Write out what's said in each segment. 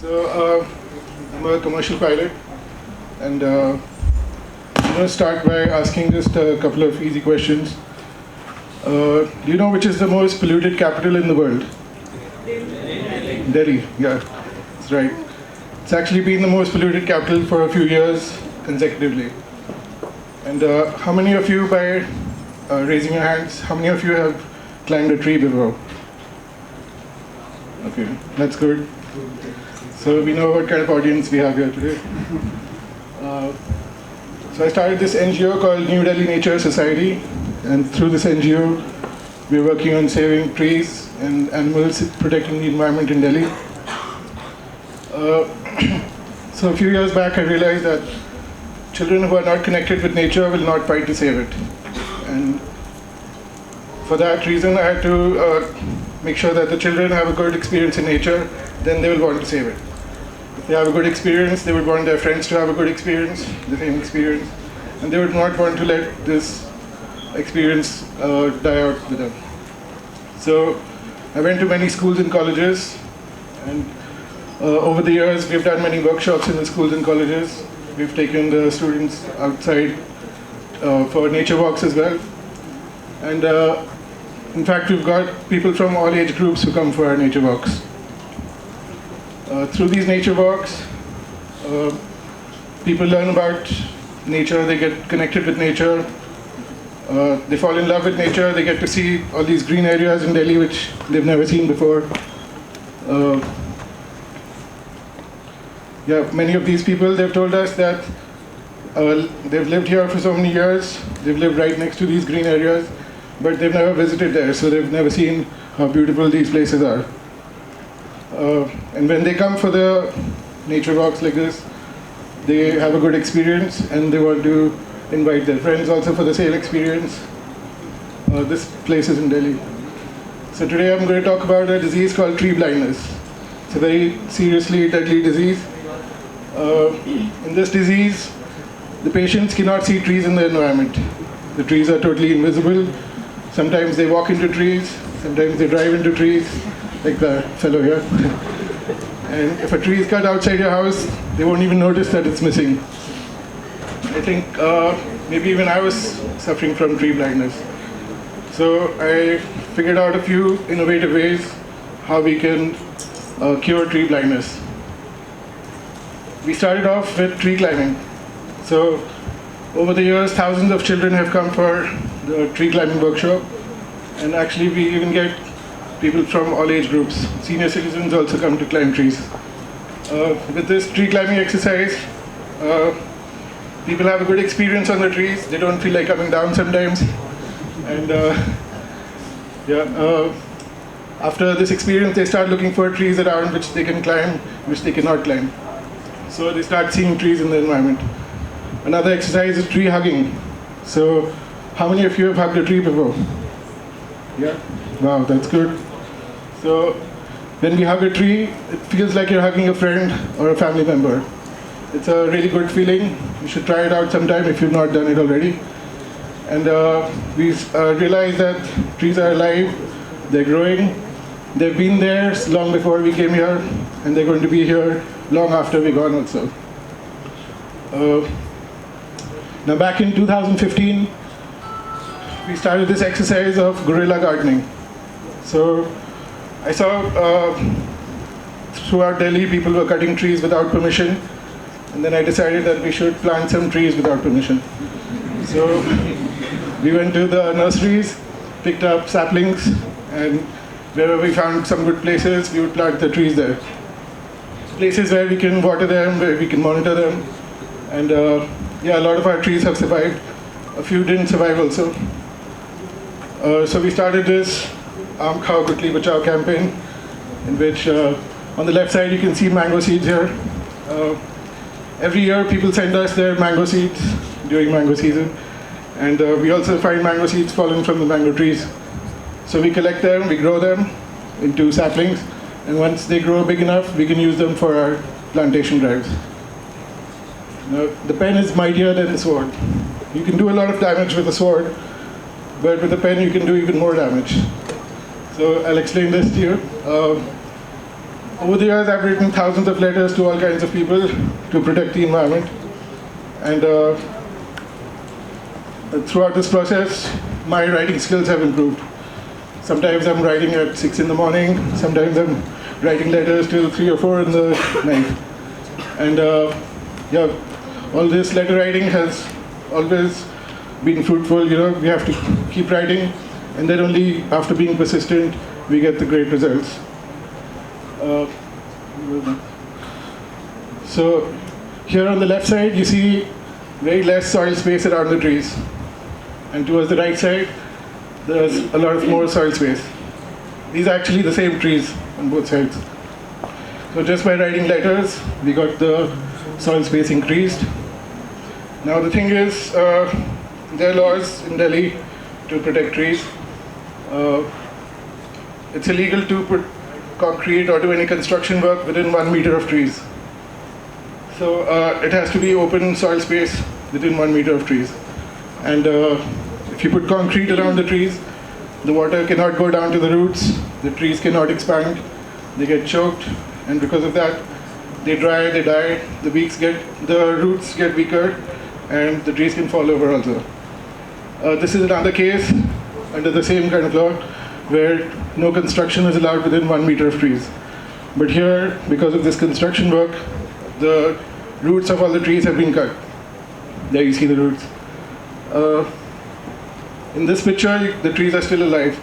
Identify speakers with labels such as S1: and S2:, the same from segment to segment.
S1: I'm a commercial pilot, and I'm going to start by asking just a couple of easy questions. Do you know which is the most polluted capital in the world? Delhi, yeah, that's right. It's actually been the most polluted capital for a few years consecutively. And how many of you, by raising your hands, how many of you have climbed a tree before? Okay, that's good. So we know what kind of audience we have here today. So I started this NGO called New Delhi Nature Society, and through this NGO, we're working on saving trees and animals, protecting the environment in Delhi. So a few years back, I realized that children who are not connected with nature will not fight to save it. And for that reason, I had to make sure that the children have a good experience in nature, then they will want to save it. If they have a good experience, they would want their friends to have a good experience, the same experience, and they would not want to let this experience die out with them. So I went to many schools and colleges, and over the years we've done many workshops in the schools and colleges. We've taken the students outside for nature walks as well. And in fact, we've got people from all age groups who come for our nature walks. Through these nature walks, people learn about nature, they get connected with nature, they fall in love with nature, they get to see all these green areas in Delhi which they've never seen before. Many of these people, they've told us that they've lived here for so many years, they've lived right next to these green areas, but they've never visited there, so they've never seen how beautiful these places are. And when they come for the nature walks like this, they have a good experience and they want to invite their friends also for the same experience. This place is in Delhi. So today I'm going to talk about a disease called tree blindness. It's a very seriously deadly disease. In this disease, the patients cannot see trees in the environment. The trees are totally invisible. Sometimes they walk into trees, sometimes they drive into trees, like the fellow here. And if a tree is cut outside your house, they won't even notice that it's missing. I think maybe even I was suffering from tree blindness. So I figured out a few innovative ways how we can cure tree blindness. We started off with tree climbing. So over the years, thousands of children have come for the tree climbing workshop. And actually, we even get people from all age groups. Senior citizens also come to climb trees. With this tree climbing exercise, people have a good experience on the trees. They don't feel like coming down sometimes. And after this experience, they start looking for trees around which they can climb, which they cannot climb. So they start seeing trees in the environment. Another exercise is tree hugging. So how many of you have hugged a tree before? Yeah? Wow, that's good. So when we hug a tree, it feels like you're hugging a friend or a family member. It's a really good feeling. You should try it out sometime if you've not done it already. And we realized that trees are alive, they're growing. They've been there long before we came here, and they're going to be here long after we're gone also. Now back in 2015, we started this exercise of guerrilla gardening. So I saw throughout Delhi people were cutting trees without permission, and then I decided that we should plant some trees without permission. So we went to the nurseries, picked up saplings, and wherever we found some good places, we would plant the trees there. Places where we can water them, where we can monitor them. And a lot of our trees have survived. A few didn't survive also. So we started this Aam Khao Gutli Bachao campaign, in which on the left side you can see mango seeds here. Every year people send us their mango seeds during mango season. And we also find mango seeds fallen from the mango trees. So we collect them, we grow them into saplings, and once they grow big enough, we can use them for our plantation drives. Now, the pen is mightier than the sword. You can do a lot of damage with a sword, but with a pen you can do even more damage. So I'll explain this to you. Over the years, I've written thousands of letters to all kinds of people to protect the environment. And throughout this process, my writing skills have improved. Sometimes I'm writing at 6 in the morning, sometimes I'm writing letters till 3 or 4 in the night. And yeah, all this letter writing has always been fruitful. You know, we have to keep writing, and then only after being persistent, we get the great results. So here on the left side, you see very less soil space around the trees. And towards the right side, there's a lot of more soil space. These are actually the same trees on both sides. So just by writing letters, we got the soil space increased. Now the thing is, there are laws in Delhi to protect trees. It's illegal to put concrete or do any construction work within 1 meter of trees. So it has to be open soil space within 1 meter of trees. And if you put concrete around the trees, the water cannot go down to the roots, the trees cannot expand, they get choked, and because of that, they dry, they die, the roots get weaker, and the trees can fall over also. This is another case under the same kind of law, where no construction is allowed within 1 meter of trees. But here, because of this construction work, the roots of all the trees have been cut. There you see the roots. In this picture, the trees are still alive,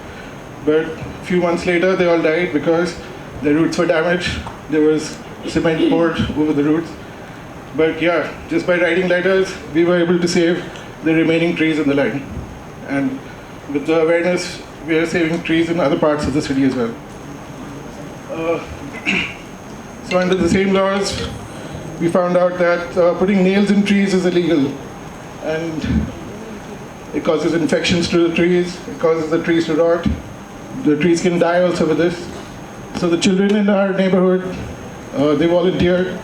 S1: but a few months later, they all died because the roots were damaged. There was cement poured over the roots. But yeah, just by writing letters, we were able to save the remaining trees in the line. And with the awareness, we are saving trees in other parts of the city as well. So under the same laws, we found out that putting nails in trees is illegal. And it causes infections to the trees, it causes the trees to rot. The trees can die also with this. So the children in our neighborhood, they volunteered,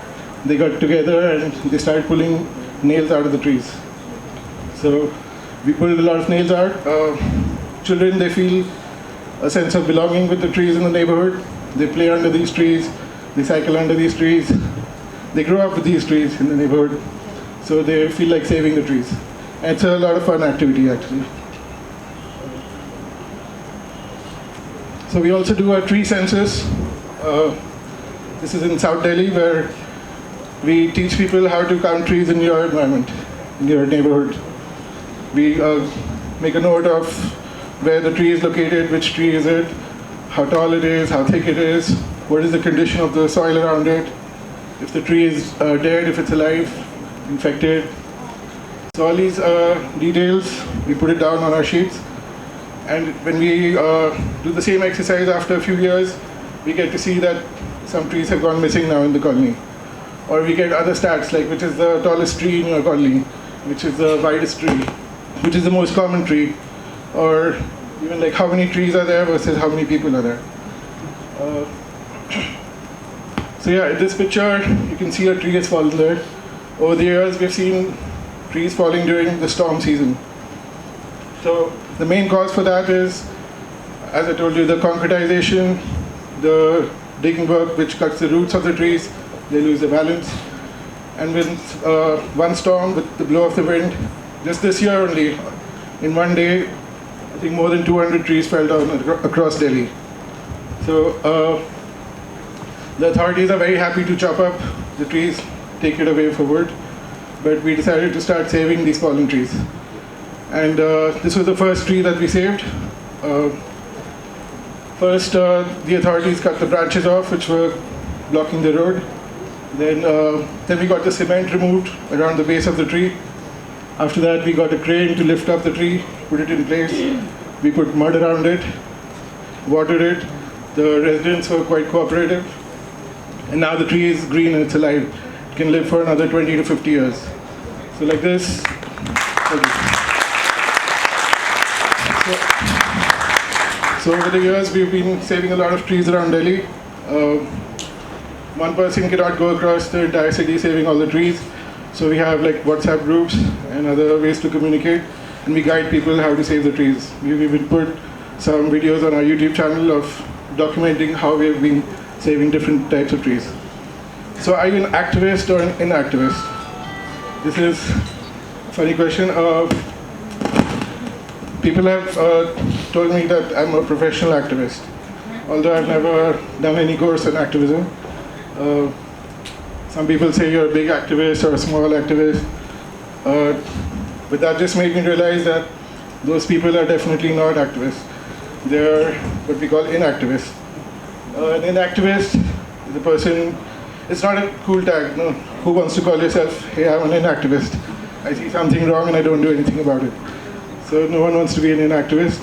S1: they got together and they started pulling nails out of the trees. So we pulled a lot of nails out. Children, they feel a sense of belonging with the trees in the neighborhood. They play under these trees, they cycle under these trees. They grow up with these trees in the neighborhood. So they feel like saving the trees. And it's a lot of fun activity actually. So we also do a tree census. This is in South Delhi, where we teach people how to count trees in your environment, in your neighborhood. We make a note of where the tree is located, which tree is it, how tall it is, how thick it is, what is the condition of the soil around it, if the tree is dead, if it's alive, infected. So all these details, we put it down on our sheets. And when we do the same exercise after a few years, we get to see that some trees have gone missing now in the colony. Or we get other stats, like which is the tallest tree in your colony, which is the widest tree, which is the most common tree, or even like how many trees are there versus how many people are there. So yeah, in this picture, you can see a tree has fallen there. Over the years, we've seen trees falling during the storm season. So the main cause for that is, as I told you, the concretization, the digging work which cuts the roots of the trees, they lose their balance. And with one storm, with the blow of the wind, just this year only, in one day, I think more than 200 trees fell down across Delhi. So the authorities are very happy to chop up the trees, take it away for wood, but we decided to start saving these fallen trees. And this was the first tree that we saved. First, the authorities cut the branches off, which were blocking the road. Then we got the cement removed around the base of the tree. After that, we got a crane to lift up the tree, put it in place. We put mud around it, watered it. The residents were quite cooperative. And now the tree is green and it's alive. It can live for another 20 to 50 years. So like this. So over the years, we've been saving a lot of trees around Delhi. One person cannot go across the entire city saving all the trees. So we have like WhatsApp groups and other ways to communicate. And we guide people how to save the trees. We've even put some videos on our YouTube channel of documenting how we've been saving different types of trees. So are you an activist or an inactivist? This is a funny question. People have told me that I'm a professional activist, although I've never done any course in activism. Some people say you're a big activist or a small activist, but that just made me realize that those people are definitely not activists. They're what we call inactivists. An inactivist is a person, it's not a cool tag, no. Who wants to call yourself, hey, I'm an inactivist. I see something wrong and I don't do anything about it. So no one wants to be an inactivist.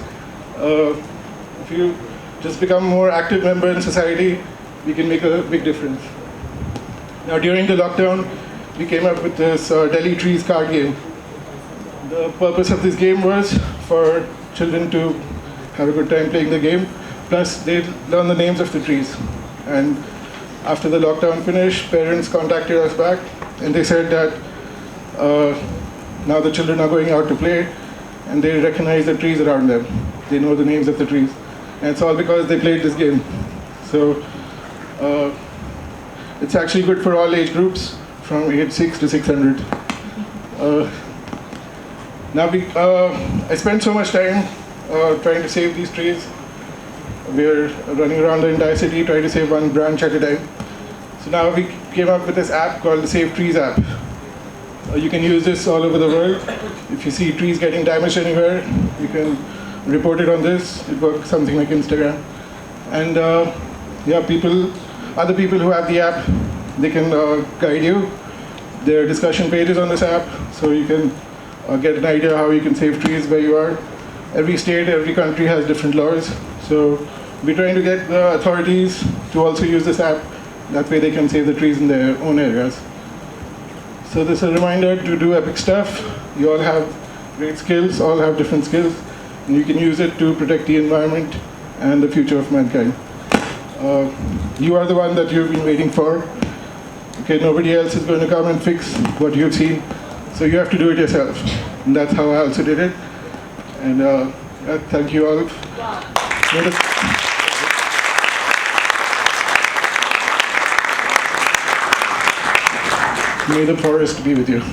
S1: If you just become a more active member in society, we can make a big difference. Now during the lockdown, we came up with this Delhi Trees card game. The purpose of this game was for children to have a good time playing the game, plus they learn the names of the trees. And after the lockdown finished, parents contacted us back and they said that now the children are going out to play and they recognize the trees around them. They know the names of the trees. And it's all because they played this game. So it's actually good for all age groups from age 6 to 600. Now I spent so much time trying to save these trees. We're running around the entire city trying to save one branch at a time. So now we came up with this app called the Save Trees app. You can use this all over the world. If you see trees getting damaged anywhere, you can report it on this. It works something like Instagram. And yeah, other people who have the app, they can guide you. There are discussion pages on this app, so you can get an idea how you can save trees where you are. Every state, every country has different laws. So we're trying to get the authorities to also use this app. That way they can save the trees in their own areas. So this is a reminder to do epic stuff. You all have great skills, all have different skills, and you can use it to protect the environment and the future of mankind. You are the one that you've been waiting for. Okay, nobody else is going to come and fix what you've seen, so you have to do it yourself. And that's how I also did it. And thank you all. May the forest be with you.